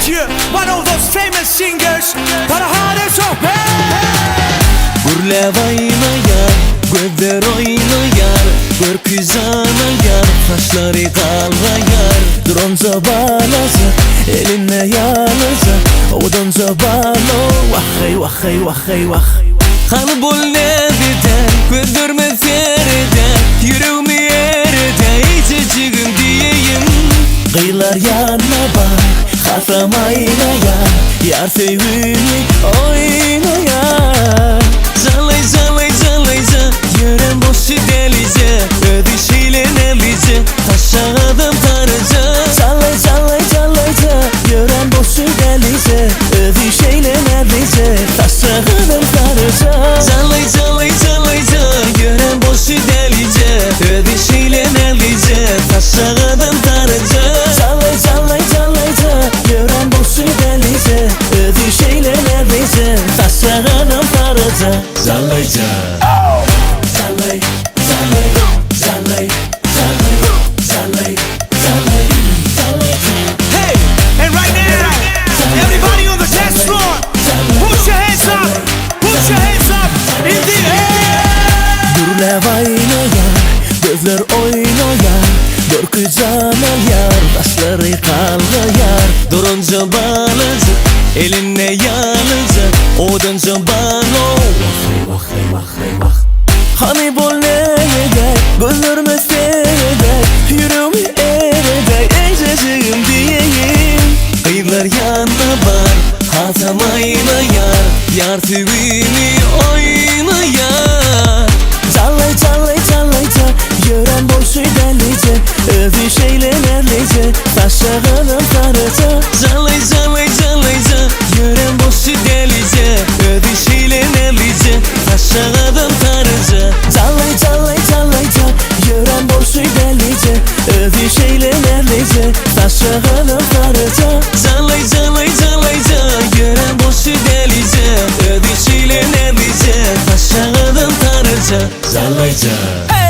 present you one of those famous singers, Farhade Sohbet. Gürlev aynayar, gözler oynayar, gökyüzü anayar, kaşları kallayar. Dronza bağlasa, eline yağlasa, odunca bağlı. Vahey vahey vahey vah. Kalbul ne biter, gözlerime seyreder, yüreğimi yereder, içeceğim diyeyim. Kıyılar yanına bak, hasram aynayar, yar sevimi oynayar. Zalay zalay zalay za, yüreğim boşu delice, ödüşüyle nelice, taşağıdım tarıca. Zalay zalay zalay za, yüreğim boşu delice, ödüşüyle nelice, taşağıdım tarıca. Zalay zalay zalay za, yüreğim boşu delice, ödüşüyle nelice, taşağıdım tarıca. Zalay zalay zalay za, yüreğim boşu delice, ödüşüyle nelice, taşağıdım tarıca. Zalayca, zalay, zalay, zalay, zalay, zalay, zalay, zalay. Hey, and right now, everybody on the dance floor, put your hands up, put your hands up in the air. Gürlev aynayar, gözler oynayar, gökyüzü anayar, taşları kallayar. Durunca bağlıcı, eline yağlıcı, odunca bağlı. Vahey vahey vah. Hani bol ne eder, gözlerime seyreder, yüreğimi ereder, ezeceğim diyeyim. Kıyılar yanına var, hatam aynayar, yar tüvini oynayar. Zallay zallay zallay za, yüreğim boşu delice, ödüşeyle nerlice, taşağının tarıca. Zallay zallay zallay za, yüreğim boşu delice, ödüşeyle nerlice, taşağının tarıca. Zallay zallay zallay za, yüreğim boşu delice, ödüşeyle nerlice, taşağının tarıca. Zallay zallay zallay za, yüreğim boşu delice, ödüşeyle nerlice, taşağının tarıca. Zallayca.